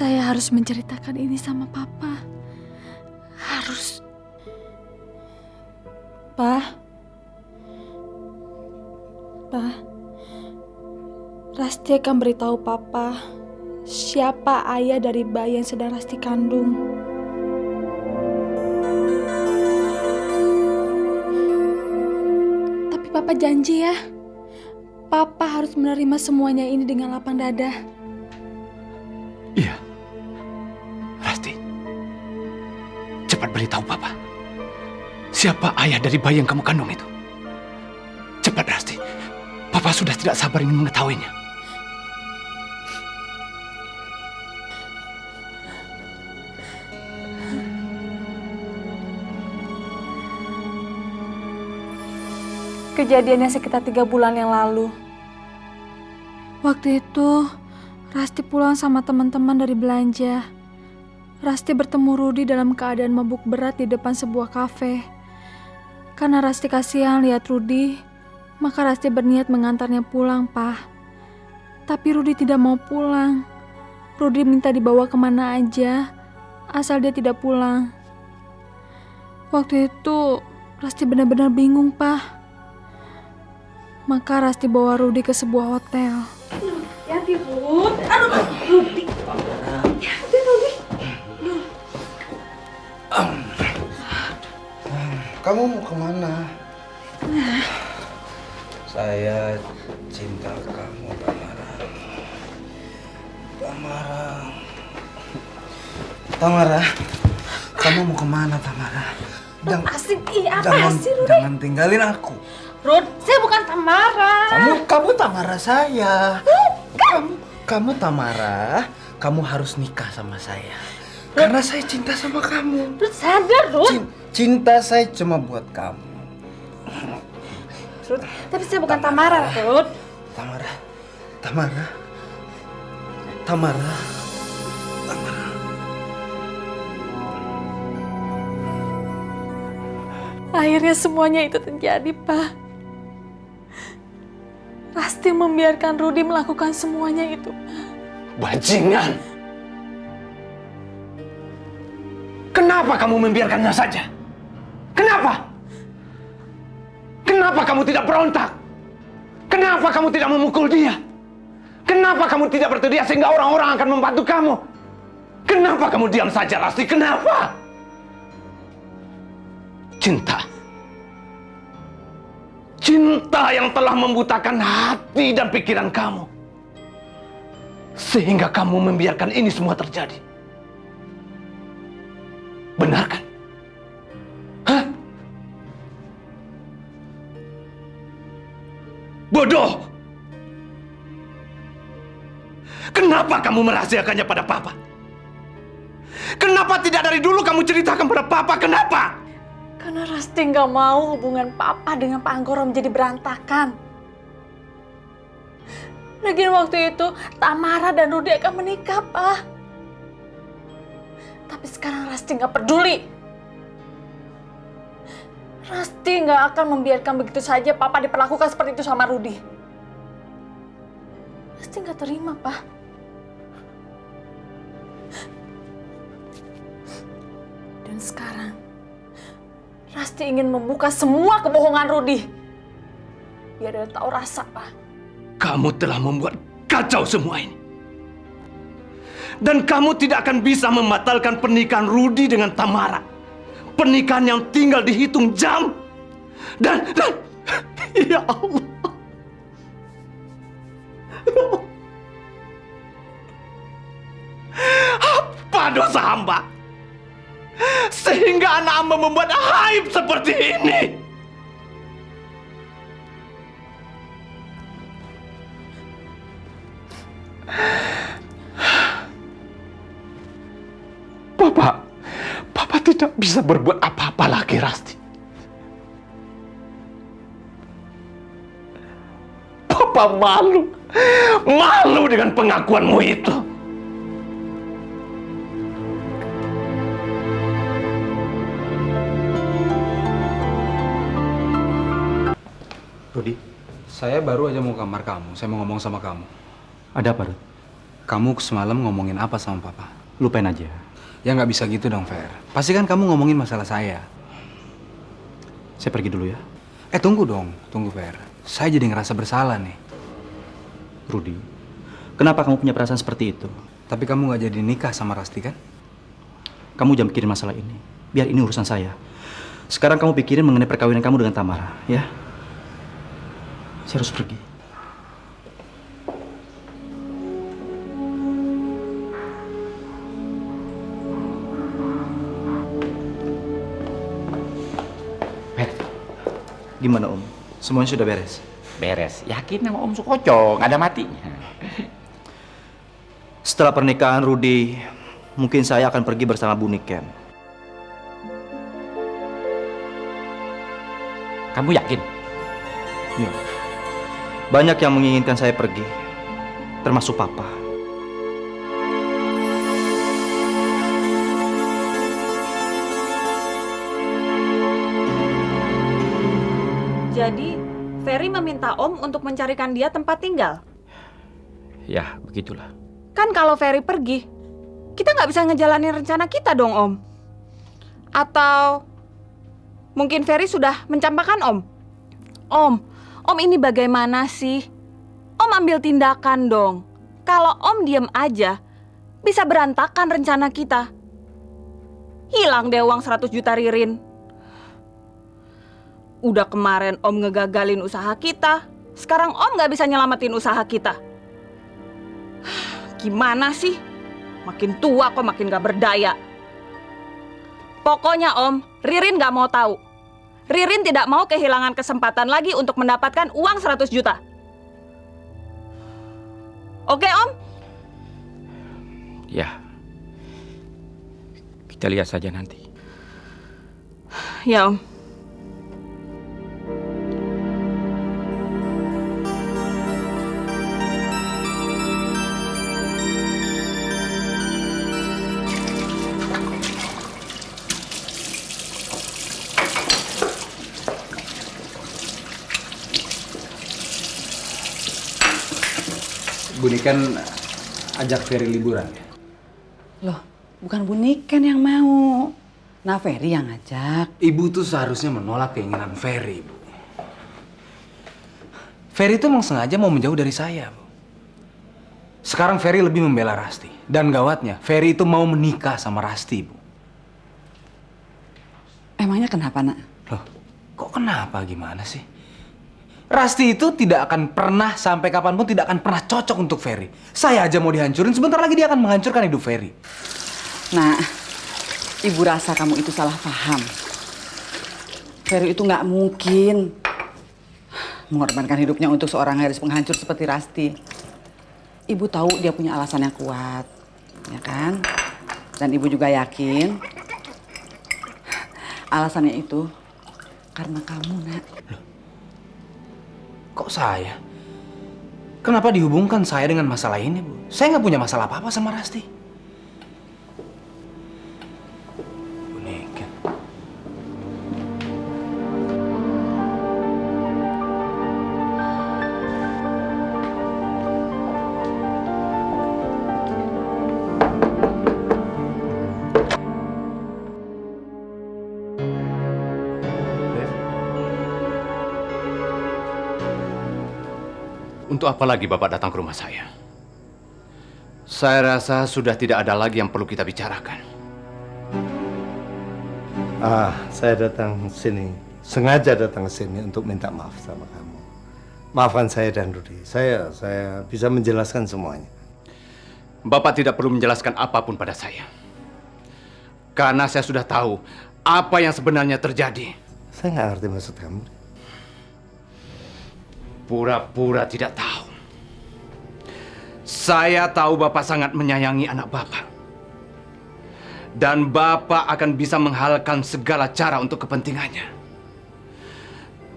Saya harus menceritakan ini sama Papa. Harus. Pak. Rasti akan beritahu Papa siapa ayah dari bayi yang sedang Rasti kandung. Tapi Papa janji ya, Papa harus menerima semuanya ini dengan lapang dada. Iya. Rasti, cepat beritahu Papa. Siapa ayah dari bayi yang kamu kandung itu? Cepat, Rasti. Papa sudah tidak sabar ingin mengetahuinya. Kejadiannya sekitar 3 bulan yang lalu. Waktu itu, Rasti pulang sama teman-teman dari belanja. Rasti bertemu Rudi dalam keadaan mabuk berat di depan sebuah kafe. Karena Rasti kasihan lihat Rudi, maka Rasti berniat mengantarnya pulang, Pak. Tapi Rudi tidak mau pulang. Rudi minta dibawa kemana aja, asal dia tidak pulang. Waktu itu, Rasti benar-benar bingung, Pak. Maka Rasti bawa Rudi ke sebuah hotel. Hati-hati, Rud. Aduh, Rudi. Hati-hati, Rudi. Kamu mau kemana? Saya cinta kamu, Tamara. Tamara, kamu mau kemana, Tamara? Jangan tinggalin aku. Rud, saya bukan Tamara. Kamu Tamara saya. Kamu Tamara, kamu harus nikah sama saya. Karena saya cinta sama kamu. Rud, sadar, Rud. Cinta saya cuma buat kamu. Rud, tapi saya bukan Tamara, Rud. Tamara. Akhirnya semuanya itu terjadi, Pak. Rasti membiarkan Rudi melakukan semuanya itu. Bajingan! Kenapa kamu membiarkannya saja? Kenapa? Kenapa kamu tidak berontak? Kenapa kamu tidak memukul dia? Kenapa kamu tidak berteriak sehingga orang-orang akan membantu kamu? Kenapa kamu diam saja, Rasti? Kenapa? Cinta yang telah membutakan hati dan pikiran kamu. Sehingga kamu membiarkan ini semua terjadi. Benar kan? Hah? Bodoh! Kenapa kamu merahasiakannya pada Papa? Kenapa tidak dari dulu kamu ceritakan pada Papa? Kenapa? Karena Rasti nggak mau hubungan Papa dengan Pak Anggoro menjadi berantakan. Lagian waktu itu Tamara dan Rudi akan menikah, Pak. Tapi sekarang Rasti nggak peduli. Rasti nggak akan membiarkan begitu saja Papa diperlakukan seperti itu sama Rudi. Rasti nggak terima, Pak. Dan sekarang Rasti ingin membuka semua kebohongan Rudi. Biar dia tahu rasa, Pak. Kamu telah membuat kacau semua ini. Dan kamu tidak akan bisa membatalkan pernikahan Rudi dengan Tamara. Pernikahan yang tinggal dihitung jam. Dan ya Allah. Apa dosa hamba? Sehingga anak hamba membuat aib seperti ini. Papa tidak bisa berbuat apa-apa lagi, Rasti. Papa malu dengan pengakuanmu itu. Rudi, saya baru aja mau ke kamar kamu. Saya mau ngomong sama kamu. Ada apa, Rud? Kamu semalam ngomongin apa sama papa? Lupain aja. Ya nggak bisa gitu dong, Fer. Pasti kan kamu ngomongin masalah saya. Saya pergi dulu ya. Tunggu dong, tunggu Fer. Saya jadi ngerasa bersalah nih. Rudy, kenapa kamu punya perasaan seperti itu? Tapi kamu nggak jadi nikah sama Rasti kan? Kamu jangan pikirin masalah ini. Biar ini urusan saya. Sekarang kamu pikirin mengenai perkawinan kamu dengan Tamara, ya? Saya harus pergi. Gimana Om? Semuanya sudah beres? Beres. Yakin sama Om Sukoco, nggak ada matinya. Setelah pernikahan Rudy, mungkin saya akan pergi bersama Bu Niken. Kamu yakin? Ya. Banyak yang menginginkan saya pergi, termasuk Papa. Jadi, Ferry meminta Om untuk mencarikan dia tempat tinggal. Ya, begitulah. Kan kalau Ferry pergi, kita nggak bisa ngejalanin rencana kita dong, Om. Atau mungkin Ferry sudah mencampakkan Om. Om ini bagaimana sih? Om ambil tindakan dong. Kalau Om diem aja, bisa berantakan rencana kita. Hilang deh uang 100 juta Ririn. Udah kemarin Om ngegagalin usaha kita, sekarang Om nggak bisa nyelamatin usaha kita. Gimana sih? Makin tua kok makin gak berdaya. Pokoknya Om, Ririn gak mau tahu. Ririn tidak mau kehilangan kesempatan lagi untuk mendapatkan uang 100 juta. Oke Om? Ya. Kita lihat saja nanti. Ya Om. Bu Niken ajak Ferry liburan. Loh, bukan Bu Niken yang mau. Nah, Ferry yang ngajak. Ibu tuh seharusnya menolak keinginan Ferry, Bu. Ferry tuh emang sengaja mau menjauh dari saya, Bu. Sekarang Ferry lebih membela Rasti. Dan gawatnya, Ferry itu mau menikah sama Rasti, Bu. Emangnya kenapa, Nak? Loh, kok kenapa gimana sih? Rasti itu tidak akan pernah, sampai kapanpun tidak akan pernah cocok untuk Ferry. Saya aja mau dihancurin, sebentar lagi dia akan menghancurkan hidup Ferry. Nah, Ibu rasa kamu itu salah paham. Ferry itu nggak mungkin mengorbankan hidupnya untuk seorang gadis penghancur seperti Rasti. Ibu tahu dia punya alasan yang kuat, ya kan? Dan Ibu juga yakin alasannya itu karena kamu, Nak. Kok saya? Kenapa dihubungkan saya dengan masalah ini, Bu? Saya nggak punya masalah apa-apa sama Rasti. Bu Niken. Untuk apa lagi Bapak datang ke rumah saya? Saya rasa sudah tidak ada lagi yang perlu kita bicarakan. Saya datang sini, sengaja datang ke sini untuk minta maaf sama kamu. Maafkan saya dan Rudy. Saya bisa menjelaskan semuanya. Bapak tidak perlu menjelaskan apapun pada saya. Karena saya sudah tahu apa yang sebenarnya terjadi. Saya nggak ngerti maksud kamu. Pura-pura tidak tahu. Saya tahu Bapak sangat menyayangi anak Bapak. Dan Bapak akan bisa menghalalkan segala cara untuk kepentingannya.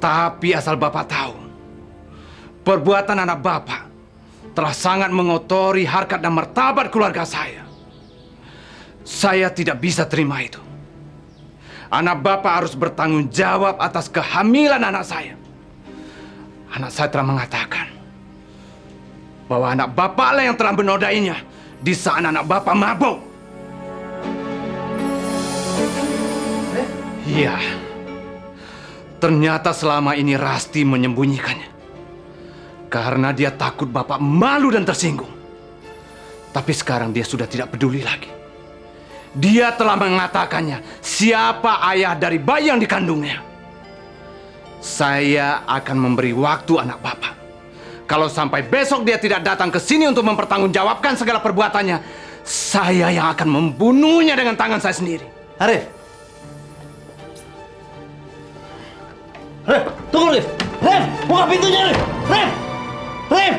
Tapi asal Bapak tahu, perbuatan anak Bapak telah sangat mengotori harkat dan martabat keluarga saya. Saya tidak bisa terima itu. Anak Bapak harus bertanggung jawab atas kehamilan anak saya. Anak saya telah mengatakan bahwa anak bapak lah yang telah menodainya di saat anak bapak mabuk. Iya. Ternyata selama ini Rasti menyembunyikannya. Karena dia takut bapak malu dan tersinggung. Tapi sekarang dia sudah tidak peduli lagi. Dia telah mengatakannya siapa ayah dari bayi yang dikandungnya. Saya akan memberi waktu anak bapak. Kalau sampai besok dia tidak datang ke sini untuk mempertanggungjawabkan segala perbuatannya, saya yang akan membunuhnya dengan tangan saya sendiri. Arif. Ref, tunggu Ref. Ref, buka pintunya Ref. Ref. Ref.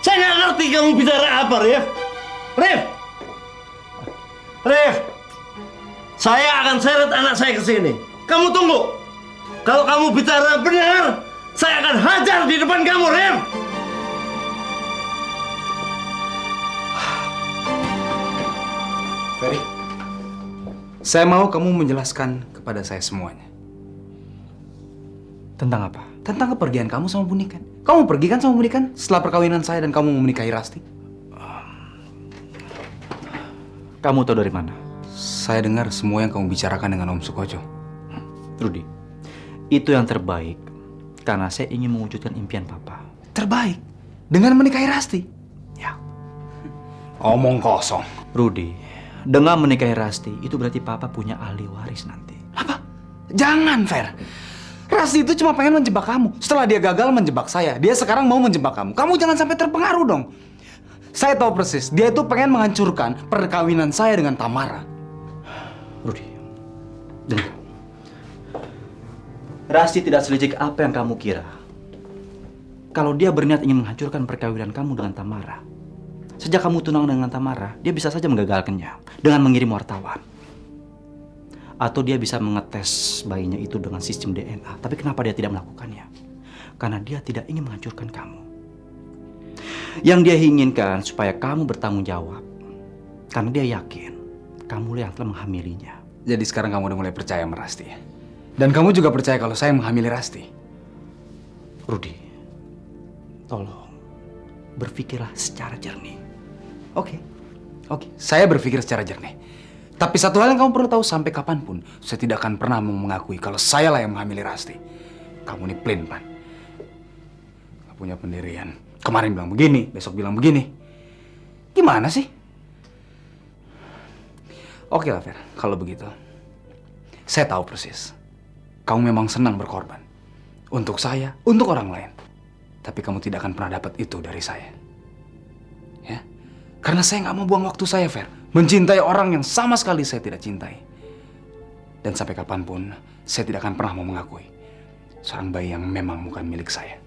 Saya nggak ngerti kamu bicara apa Ref. Ref. Ref. Saya akan seret anak saya ke sini. Kamu tunggu. Kalau kamu bicara benar, saya akan hajar di depan kamu, Ref. Ferry, saya mau kamu menjelaskan kepada saya semuanya. Tentang apa? Tentang kepergian kamu sama Bu Niken. Kamu pergi kan sama Bu Niken setelah perkawinan saya dan kamu menikahi Rasti? Kamu tahu dari mana? Saya dengar semua yang kamu bicarakan dengan Om Sukojo. Rudy, itu yang terbaik karena saya ingin mewujudkan impian Papa. Terbaik? Dengan menikahi Rasti? Ya. Omong kosong. Rudy, dengan menikahi Rasti, itu berarti Papa punya ahli waris nanti. Apa? Jangan, Fer. Rasti itu cuma pengen menjebak kamu. Setelah dia gagal menjebak saya, dia sekarang mau menjebak kamu. Kamu jangan sampai terpengaruh dong. Saya tahu persis, dia itu pengen menghancurkan perkawinan saya dengan Tamara. Rudy, dengar. Rasti tidak selicik apa yang kamu kira. Kalau dia berniat ingin menghancurkan perkawinan kamu dengan Tamara, sejak kamu tunangan dengan Tamara, dia bisa saja menggagalkannya dengan mengirim wartawan. Atau dia bisa mengetes bayinya itu dengan sistem DNA. Tapi kenapa dia tidak melakukannya? Karena dia tidak ingin menghancurkan kamu. Yang dia inginkan supaya kamu bertanggung jawab. Karena dia yakin kamu yang telah menghamilinya. Jadi sekarang kamu udah mulai percaya sama Rasti ya? Dan kamu juga percaya kalau saya menghamili Rasti? Rudy, tolong berpikirlah secara jernih. Oke, saya berpikir secara jernih. Tapi satu hal yang kamu perlu tahu, sampai kapanpun saya tidak akan pernah mau mengakui kalau saya lah yang menghamili Rasti. Kamu ini plain pan, gak punya pendirian. Kemarin bilang begini, besok bilang begini. Gimana sih? Oke lah Fer, kalau begitu saya tahu persis kamu memang senang berkorban untuk saya, untuk orang lain. Tapi kamu tidak akan pernah dapat itu dari saya. Ya, karena saya nggak mau buang waktu saya, Fer, mencintai orang yang sama sekali saya tidak cintai. Dan sampai kapanpun, saya tidak akan pernah mau mengakui seorang bayi yang memang bukan milik saya.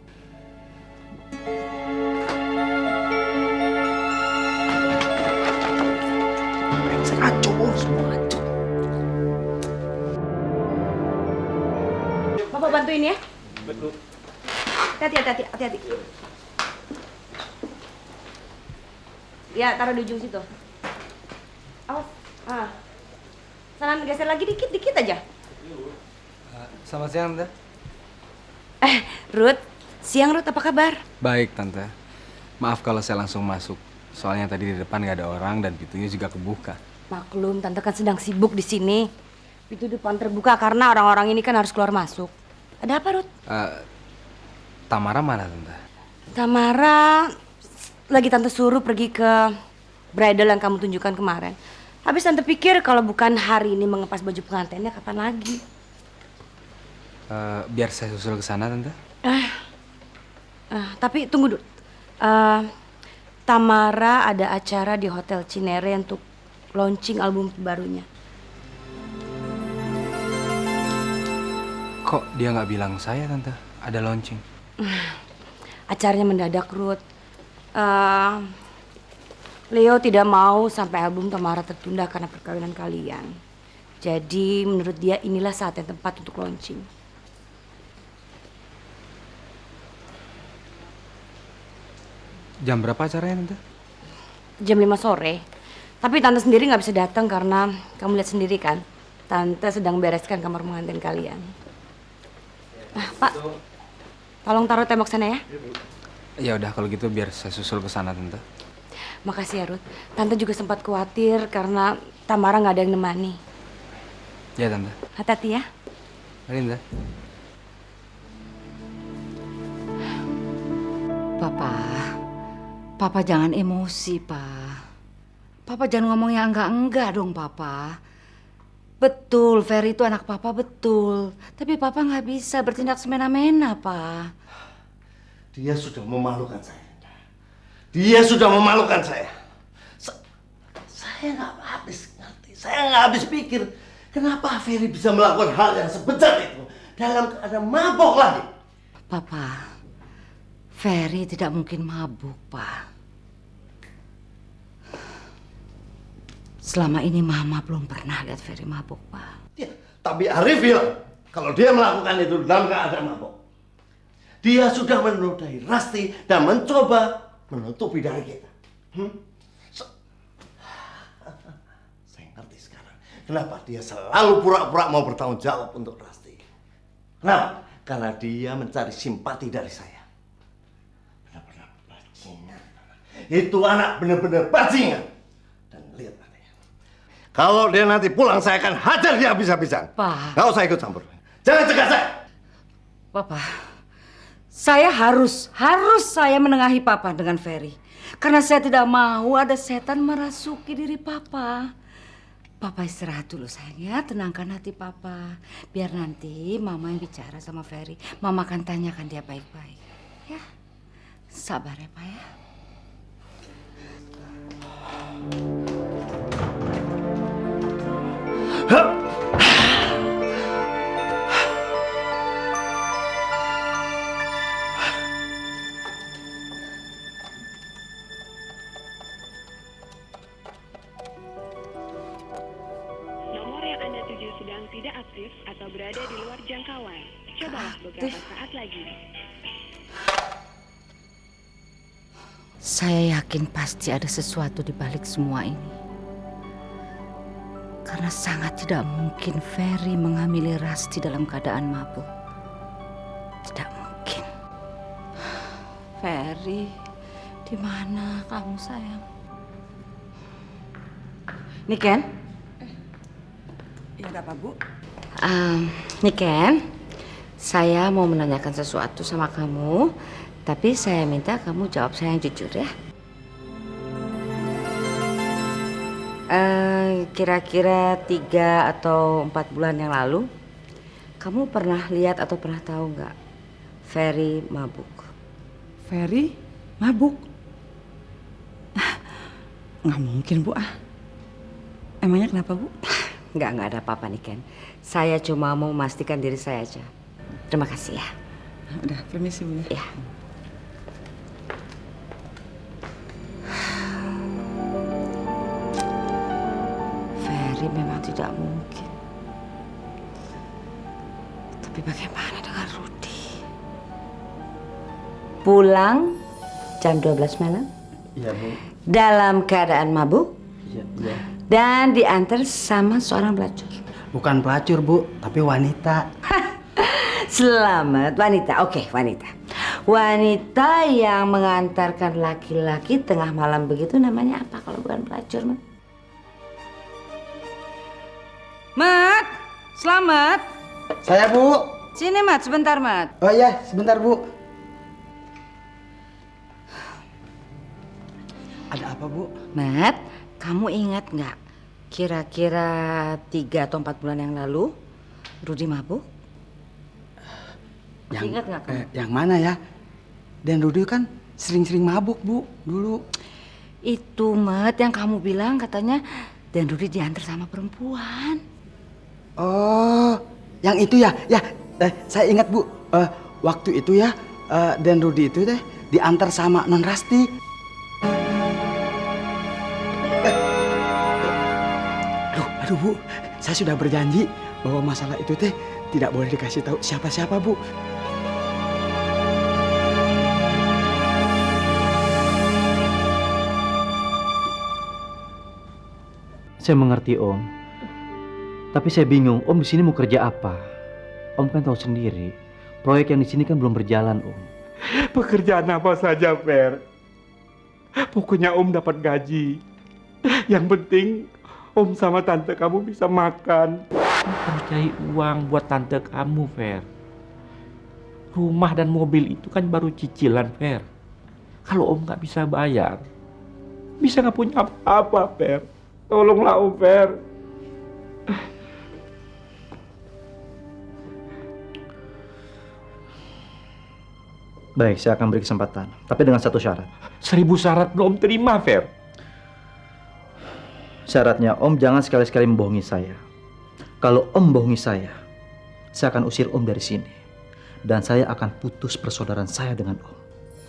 Acur, semua acur. Bapak bantuin ya. Hati-hati. Ya, taruh di ujung situ. Awas. Sana geser lagi dikit aja. Selamat siang, Tante. Ruth. Siang, Ruth. Apa kabar? Baik, Tante. Maaf kalau saya langsung masuk. Soalnya tadi di depan nggak ada orang dan pintunya juga kebuka. Maklum, Tante kan sedang sibuk di sini. Pintu depan terbuka karena orang-orang ini kan harus keluar masuk. Ada apa, Ruth? Tamara mana, Tante? Tamara lagi Tante suruh pergi ke bridal yang kamu tunjukkan kemarin. Habis Tante pikir kalau bukan hari ini mengepas baju pengantinnya, kapan lagi? Biar saya susul ke sana, Tante. Tapi tunggu dulu. Tamara ada acara di Hotel Cinere untuk launching album barunya. Kok dia nggak bilang saya, Tante? Ada launching. Acaranya mendadak, Ruth. Leo tidak mau sampai album Tamara tertunda karena perkawinan kalian. Jadi menurut dia inilah saat yang tepat untuk launching. Jam berapa acaranya, Tante? Jam 5 sore. Tapi Tante sendiri nggak bisa datang karena kamu lihat sendiri kan. Tante sedang bereskan kamar pengantin kalian. Pak, tolong taruh tembok sana ya. Ya udah kalau gitu biar saya susul ke sana tante. Makasih ya Ruth. Tante juga sempat khawatir karena Tamara nggak ada yang nemani. Ya tante. Hati-hati ya. Mari tante. Papa jangan emosi, Pak. Papa jangan ngomong yang enggak dong, Papa. Betul, Ferry itu anak Papa, betul. Tapi Papa nggak bisa bertindak semena-mena, Pak. Dia sudah memalukan saya. Dia sudah memalukan saya. Saya nggak habis ngerti. Saya nggak habis pikir. Kenapa Ferry bisa melakukan hal yang sebejat itu dalam keadaan mabok lagi? Papa, Ferry tidak mungkin mabuk, Pak. Selama ini Mama belum pernah lihat Ferry mabuk, Pak. Ya, tapi Arif bilang kalau dia melakukan itu dalam keadaan mabok. Dia sudah menodai Rasti dan mencoba menutupi dari kita. Saya ngerti sekarang kenapa dia selalu pura-pura mau bertanggung jawab untuk Rasti. Kenapa? Karena dia mencari simpati dari saya. Benar-benar bajingan. Itu anak benar-benar bajingan. Dan lihat nanti. Kalau dia nanti pulang, saya akan hajar dia habis-habisan. Pak. Nggak usah ikut campur. Jangan cegah saya. Papa, saya harus saya menengahi Papa dengan Ferry. Karena saya tidak mau ada setan merasuki diri Papa. Papa istirahat dulu sayang ya, tenangkan hati Papa. Biar nanti Mama yang bicara sama Ferry. Mama akan tanyakan dia baik-baik. Ya, sabar ya Pak ya. Nomor yang Anda tuju sedang tidak aktif atau berada di luar jangkauan. Cobalah beberapa saat lagi. Saya yakin pasti ada sesuatu di balik semua ini. Karena sangat tidak mungkin Ferry menghamili Rasti dalam keadaan mabuk. Tidak mungkin. Ferry, di mana kamu sayang? Niken? Ya ada apa Bu? Niken, saya mau menanyakan sesuatu sama kamu, tapi saya minta kamu jawab saya yang jujur ya. Kira-kira 3 atau 4 bulan yang lalu, kamu pernah lihat atau pernah tahu nggak Ferry mabuk? Ferry mabuk? Nggak mungkin Bu ah. Emangnya kenapa Bu? Nggak ada apa-apa nih Ken. Saya cuma mau memastikan diri saya aja. Terima kasih ya. Udah, permisi Bu ya. Ya. Ferry memang tidak mungkin. Tapi bagaimana dengan Rudy? Pulang jam 12 malam? Iya, Bu. Dalam keadaan mabuk? Iya. Dan diantar sama seorang pelacur. Bukan pelacur, Bu, tapi wanita. Selamat, wanita. Oke, wanita. Wanita yang mengantarkan laki-laki tengah malam begitu namanya apa kalau bukan pelacur, Mat? Mat, selamat. Saya, Bu. Sini, Mat, sebentar, Mat. Oh iya, sebentar, Bu. Ada apa, Bu? Mat, kamu ingat nggak? Kira-kira 3 atau 4 bulan yang lalu, Rudy mabuk? Ingat nggak kamu? Yang mana ya? Dan Rudy kan sering-sering mabuk, Bu, dulu. Itu, Mat, yang kamu bilang katanya Dan Rudy diantar sama perempuan. Oh, yang itu ya? Ya, saya ingat, Bu. Waktu itu ya, Dan Rudy itu deh diantar sama Non Rasti. Aduh, Bu, saya sudah berjanji bahwa masalah itu teh tidak boleh dikasih tahu siapa-siapa, Bu. Saya mengerti, Om. Tapi saya bingung, Om di sini mau kerja apa? Om kan tahu sendiri, proyek yang di sini kan belum berjalan, Om. Pekerjaan apa saja, Fer. Pokoknya Om dapat gaji. Yang penting Om sama tante kamu bisa makan. Harus cari uang buat tante kamu, Fer. Rumah dan mobil itu kan baru cicilan, Fer. Kalau Om nggak bisa bayar, bisa nggak punya apa-apa, Fer. Tolonglah Om, Fer. Baik, saya akan beri kesempatan. Tapi dengan satu syarat. 1000 syarat belum terima, Fer. Syaratnya Om jangan sekali-sekali membohongi saya. Kalau Om bohongi saya akan usir Om dari sini. Dan saya akan putus persaudaraan saya dengan Om.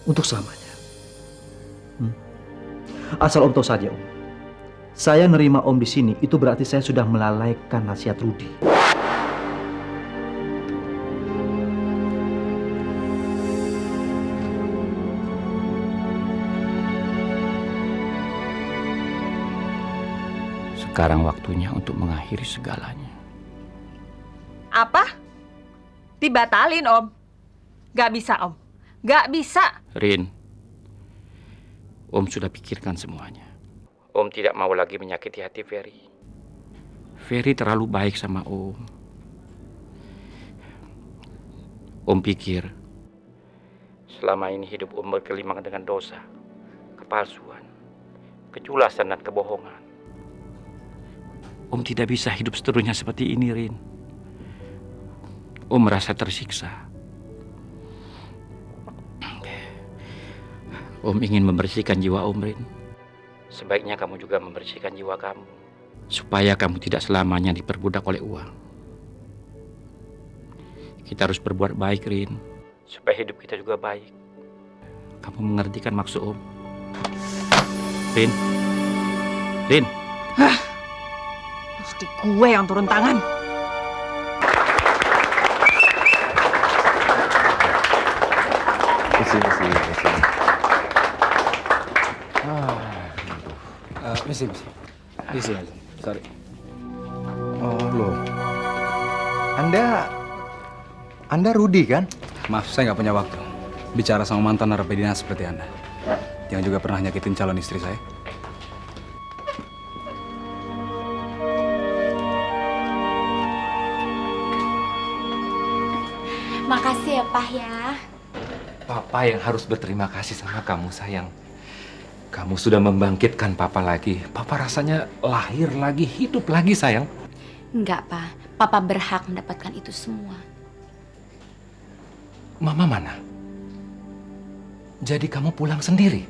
Untuk selamanya. Asal Om tahu saja, Om. Saya nerima Om di sini, itu berarti saya sudah melalaikan nasihat Rudi. Sekarang waktunya untuk mengakhiri segalanya. Apa? Dibatalin, Om. Gak bisa, Om. Gak bisa. Rin, Om sudah pikirkan semuanya. Om tidak mau lagi menyakiti hati Ferry. Ferry terlalu baik sama Om. Om pikir selama ini hidup Om bergelimang dengan dosa, kepalsuan, keculasan dan kebohongan. Om tidak bisa hidup seterusnya seperti ini, Rin. Om merasa tersiksa. Om ingin membersihkan jiwa Om, Rin. Sebaiknya kamu juga membersihkan jiwa kamu. Supaya kamu tidak selamanya diperbudak oleh uang. Kita harus berbuat baik, Rin. Supaya hidup kita juga baik. Kamu mengerti kan maksud Om? Rin. Rin. Hah? Mesti gue yang turun tangan. Misi aja. Sorry. Oh, loh. Anda Rudi kan? Maaf, saya nggak punya waktu. Bicara sama mantan narapidana seperti Anda. Yang juga pernah nyakitin calon istri saya. Makasih ya, Pak ya. Papa yang harus berterima kasih sama kamu, sayang. Kamu sudah membangkitkan Papa lagi. Papa rasanya lahir lagi, hidup lagi, sayang. Enggak, Pak. Papa berhak mendapatkan itu semua. Mama mana? Jadi kamu pulang sendiri?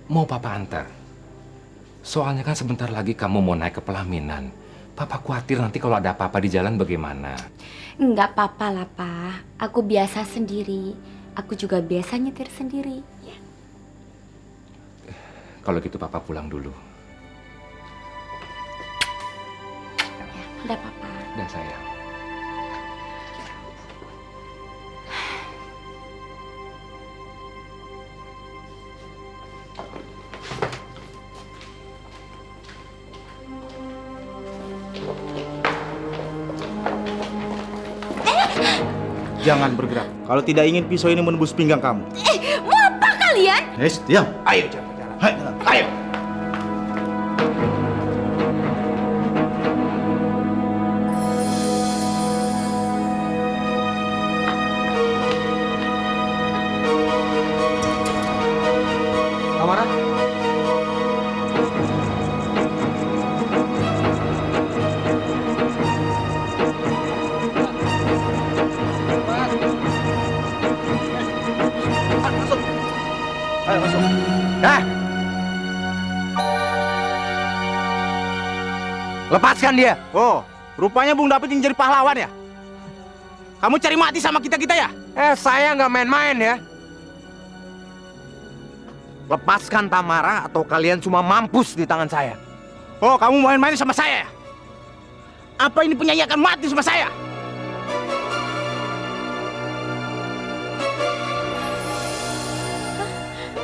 Mau Papa antar? Soalnya kan sebentar lagi kamu mau naik ke pelaminan. Papa khawatir nanti kalau ada apa-apa di jalan bagaimana. Enggak apa-apa lah, Pak. Aku biasa sendiri. Aku juga biasa nyetir sendiri. Ya. Kalau gitu Papa pulang dulu. Ya, udah, Papa. Udah, sayang. Jangan bergerak. Kalau tidak ingin pisau ini menembus pinggang kamu. Mau apa kalian? Diam. Ayo, jangan bicara. Ayo. Tamara. Ayo masuk. Lepaskan dia. Oh, rupanya Bung David ingin jadi pahlawan ya? Kamu cari mati sama kita-kita ya? Saya nggak main-main ya. Lepaskan Tamara atau kalian cuma mampus di tangan saya. Oh, kamu main-main sama saya ya? Apa ini penyanyi akan mati sama saya?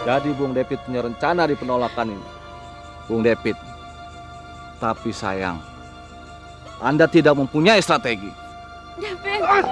Jadi Bung David punya rencana di penolakan ini. Bung David. Tapi sayang, Anda tidak mempunyai strategi. David.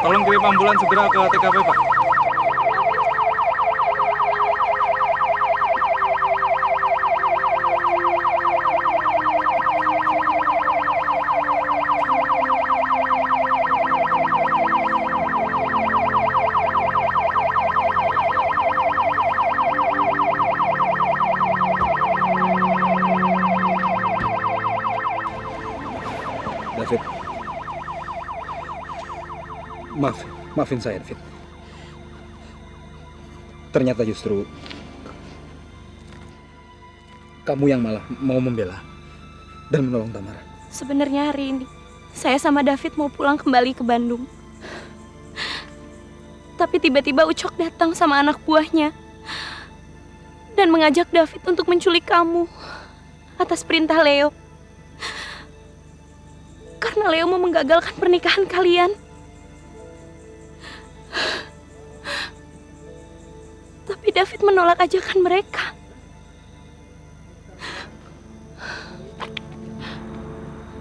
Tolong kirim ambulans segera ke TKP, Pak. David. Maafin saya, David. Ternyata justru kamu yang malah mau membela dan menolong Tamara. Sebenarnya hari ini saya sama David mau pulang kembali ke Bandung. Tapi tiba-tiba Ucok datang sama anak buahnya dan mengajak David untuk menculik kamu atas perintah Leo. Karena Leo mau menggagalkan pernikahan kalian. Tapi David menolak ajakan mereka.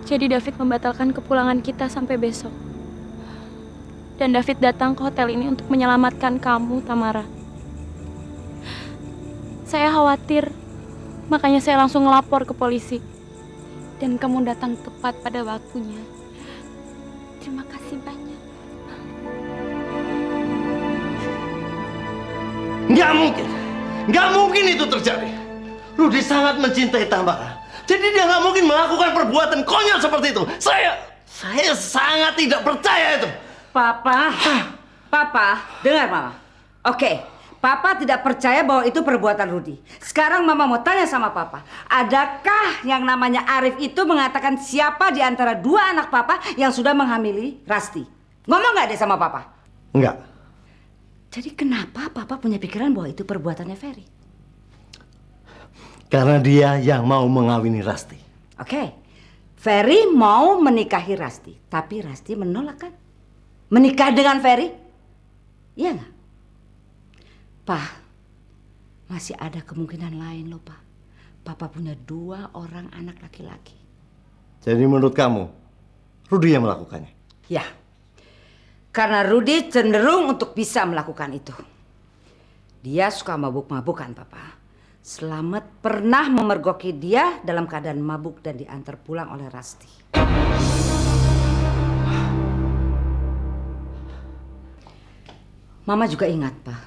Jadi David membatalkan kepulangan kita sampai besok. Dan David datang ke hotel ini untuk menyelamatkan kamu, Tamara. Saya khawatir, makanya saya langsung ngelapor ke polisi. Dan kamu datang tepat pada waktunya. Terima kasih banyak. Nggak mungkin itu terjadi. Rudy sangat mencintai Tamara. Jadi dia nggak mungkin melakukan perbuatan konyol seperti itu. Saya sangat tidak percaya itu. Papa, dengar Mama. Oke, Papa tidak percaya bahwa itu perbuatan Rudy. Sekarang Mama mau tanya sama Papa. Adakah yang namanya Arif itu mengatakan siapa di antara dua anak Papa yang sudah menghamili Rasti? Ngomong nggak deh sama Papa? Enggak. Jadi kenapa Papa punya pikiran bahwa itu perbuatannya Ferry? Karena dia yang mau mengawini Rasti. Oke, Ferry mau menikahi Rasti, tapi Rasti menolak kan? Menikah dengan Ferry? Iya nggak? Pak, masih ada kemungkinan lain loh Pak. Papa punya 2 orang anak laki-laki. Jadi menurut kamu, Rudy yang melakukannya? Ya, karena Rudy cenderung untuk bisa melakukan itu. Dia suka mabuk-mabukan Papa. Slamet pernah memergoki dia dalam keadaan mabuk dan diantar pulang oleh Rasti. Mama juga ingat Pak.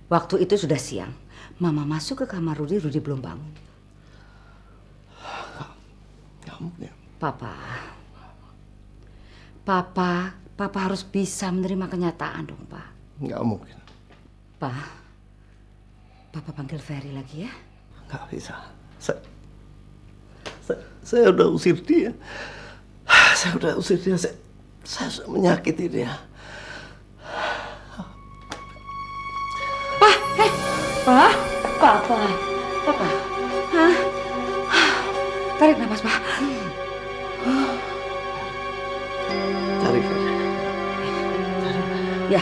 Waktu itu sudah siang. Mama masuk ke kamar Rudy, Rudy belum bangun. Papa harus bisa menerima kenyataan dong, Pak. Nggak mungkin. Pak, Papa panggil Ferry lagi ya? Nggak bisa. Saya udah usir dia. Saya udah usir dia. Saya sudah menyakiti dia. Papa. Hah? Tarik nafas, Pak. Tarik, Ferry. Ya.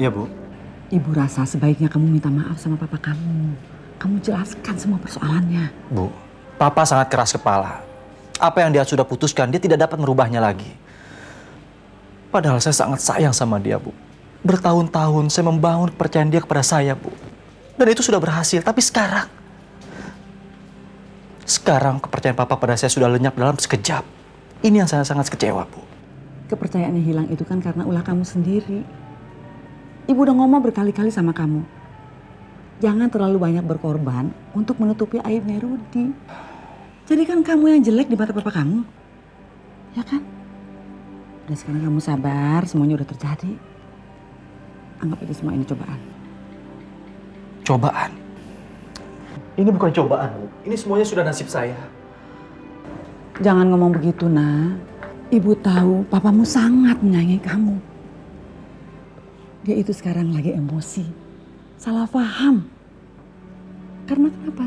Iya, Bu. Ibu rasa sebaiknya kamu minta maaf sama papa kamu. Kamu jelaskan semua persoalannya. Bu, Papa sangat keras kepala. Apa yang dia sudah putuskan, dia tidak dapat merubahnya lagi. Padahal saya sangat sayang sama dia, Bu. Bertahun-tahun saya membangun kepercayaan dia kepada saya, Bu. Dan itu sudah berhasil, tapi sekarang kepercayaan Papa pada saya sudah lenyap dalam sekejap. Ini yang saya sangat kecewa, Bu. Kepercayaannya hilang itu kan karena ulah kamu sendiri. Ibu udah ngomong berkali-kali sama kamu. Jangan terlalu banyak berkorban untuk menutupi aibnya Rudi. Jadi kan kamu yang jelek di mata papa kamu. Ya kan? Udah sekarang kamu sabar, semuanya udah terjadi. Anggap aja semua ini cobaan. Cobaan? Ini bukan cobaan, Bu. Ini semuanya sudah nasib saya. Jangan ngomong begitu, nak. Ibu tahu papamu sangat menyayangi kamu. Dia itu sekarang lagi emosi. Salah paham. Karena kenapa?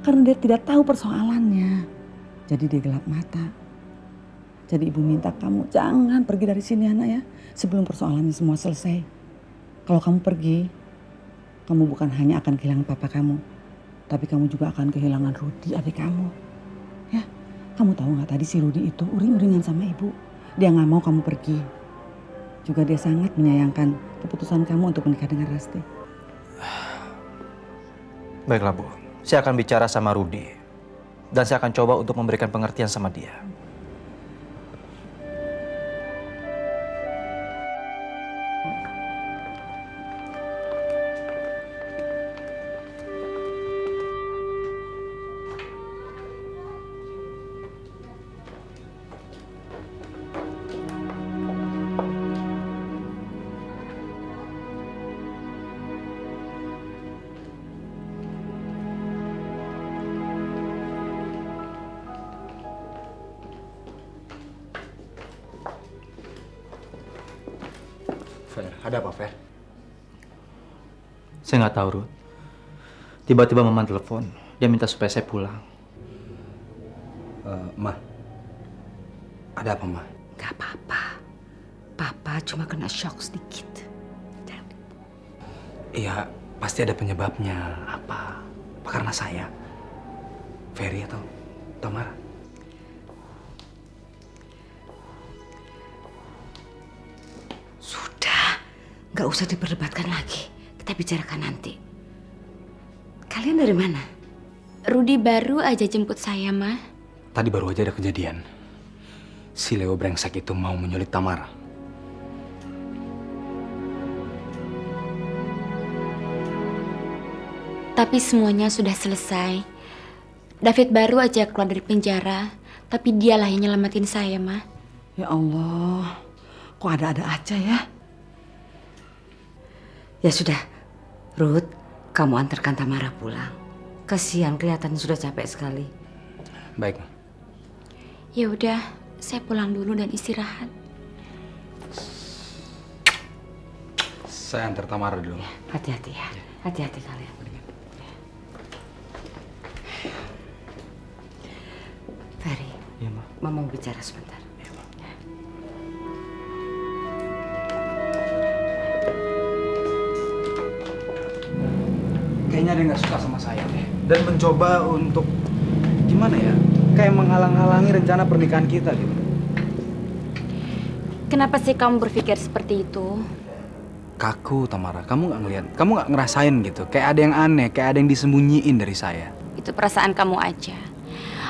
Karena dia tidak tahu persoalannya. Jadi dia gelap mata. Jadi ibu minta kamu jangan pergi dari sini, anak ya. Sebelum persoalannya semua selesai. Kalau kamu pergi, kamu bukan hanya akan kehilangan papa kamu. Tapi kamu juga akan kehilangan Rudi, adik kamu. Ya, kamu tahu nggak tadi si Rudi itu uring-uringan sama ibu. Dia nggak mau kamu pergi. Juga dia sangat menyayangkan keputusan kamu untuk menikah dengan Rasti. Baiklah, Bu. Saya akan bicara sama Rudi. Dan saya akan coba untuk memberikan pengertian sama dia. Fer, ada apa, Fer? Saya nggak tahu, Ruth. Tiba-tiba Mama telepon. Dia minta supaya saya pulang. Ma, ada apa, Ma? Gak apa-apa. Papa cuma kena shock sedikit. Iya, pasti ada penyebabnya. Apa? Apa karena saya? Ferry atau Tamara? Sudah, nggak usah diperdebatkan lagi. Kita bicarakan nanti. Kalian dari mana? Rudi baru aja jemput saya, Ma. Tadi baru aja ada kejadian. Si Leo brengsek itu mau menyulit Tamara. Tapi semuanya sudah selesai. David baru aja keluar dari penjara, tapi dialah yang nyelamatin saya, Ma. Ya Allah, kok ada-ada aja ya? Ya sudah, Ruth, kamu antarkan Tamara pulang. Kasihan, kelihatan sudah capek sekali. Baik. Ya udah, saya pulang dulu dan istirahat. Saya antar Tamara dulu. Hati-hati ya, hati-hati kalian. Ferry, ya, Ma. Mama mau bicara sebentar. Kayaknya dia nggak suka sama saya deh. Dan mencoba untuk gimana ya? Kayak menghalang-halangi rencana pernikahan kita gitu. Kenapa sih kamu berpikir seperti itu? Kaku, Tamara. Kamu nggak ngeliat, kamu nggak ngerasain gitu. Kayak ada yang aneh, kayak ada yang disembunyiin dari saya. Itu perasaan kamu aja.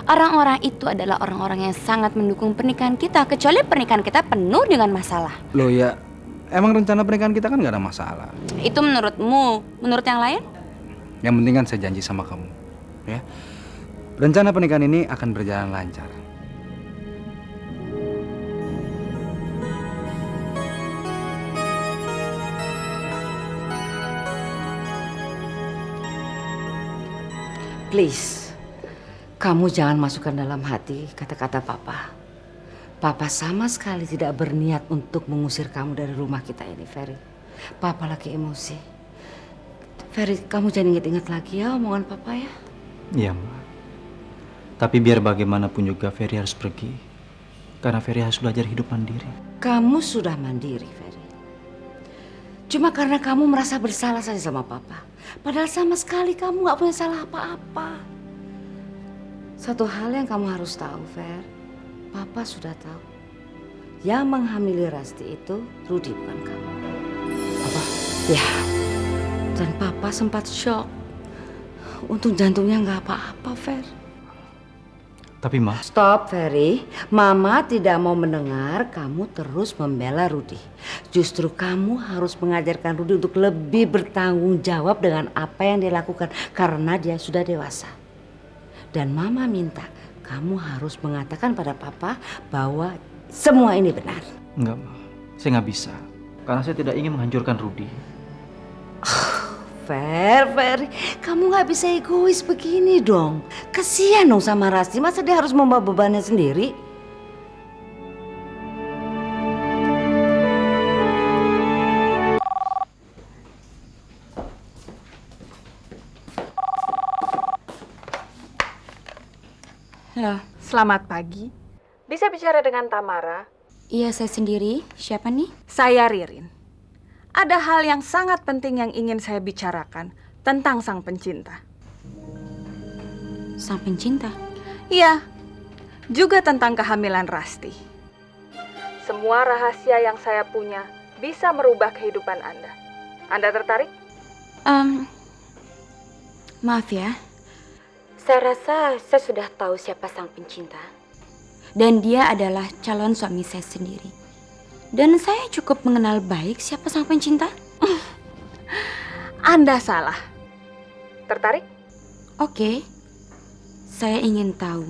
Orang-orang itu adalah orang-orang yang sangat mendukung pernikahan kita, kecuali pernikahan kita penuh dengan masalah. Loh ya, emang rencana pernikahan kita kan nggak ada masalah. Itu menurutmu, menurut yang lain? Yang penting kan saya janji sama kamu, ya. Rencana pernikahan ini akan berjalan lancar. Please, kamu jangan masukkan dalam hati kata-kata Papa. Papa sama sekali tidak berniat untuk mengusir kamu dari rumah kita ini, Ferry. Papa lagi emosi. Ferry, kamu jangan ingat-ingat lagi ya omongan Papa ya. Iya, Ma. Tapi biar bagaimanapun juga Ferry harus pergi. Karena Ferry harus belajar hidup mandiri. Kamu sudah mandiri, Ferry. Cuma karena kamu merasa bersalah saja sama Papa. Padahal sama sekali kamu gak punya salah apa-apa. Satu hal yang kamu harus tahu, Fer. Papa sudah tahu. Yang menghamili Rasti itu Rudi, bukan kamu. Apa? Ya. Dan Papa sempat shock. Untung jantungnya gak apa-apa, Fer. Tapi Ma... Stop, Ferry. Mama tidak mau mendengar kamu terus membela Rudy. Justru kamu harus mengajarkan Rudy untuk lebih bertanggung jawab dengan apa yang dia lakukan karena dia sudah dewasa. Dan Mama minta kamu harus mengatakan pada Papa bahwa semua ini benar. Enggak, Ma. Saya nggak bisa. Karena saya tidak ingin menghancurkan Rudy. Ferry, kamu nggak bisa egois begini dong. Kasihan dong sama Rasti, masa dia harus membawa bebannya sendiri? Halo. Selamat pagi. Bisa bicara dengan Tamara? Iya, saya sendiri. Siapa nih? Saya Ririn. Ada hal yang sangat penting yang ingin saya bicarakan tentang sang pencinta. Sang pencinta? Iya, juga tentang kehamilan Rasti. Semua rahasia yang saya punya bisa merubah kehidupan Anda. Anda tertarik? Maaf ya. Saya rasa saya sudah tahu siapa sang pencinta. Dan dia adalah calon suami saya sendiri. Dan saya cukup mengenal baik siapa sang pencinta. Anda salah. Tertarik? Oke. Saya ingin tahu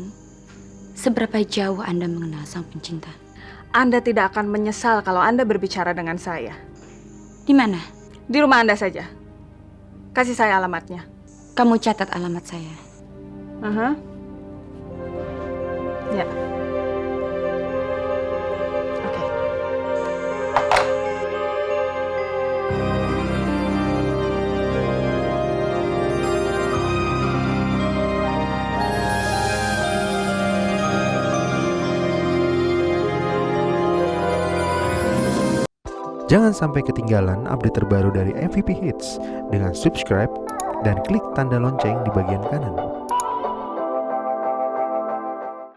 seberapa jauh Anda mengenal sang pencinta. Anda tidak akan menyesal kalau Anda berbicara dengan saya. Di mana? Di rumah Anda saja. Kasih saya alamatnya. Kamu catat alamat saya. Ya. Jangan sampai ketinggalan update terbaru dari MVP Hits dengan subscribe dan klik tanda lonceng di bagian kanan.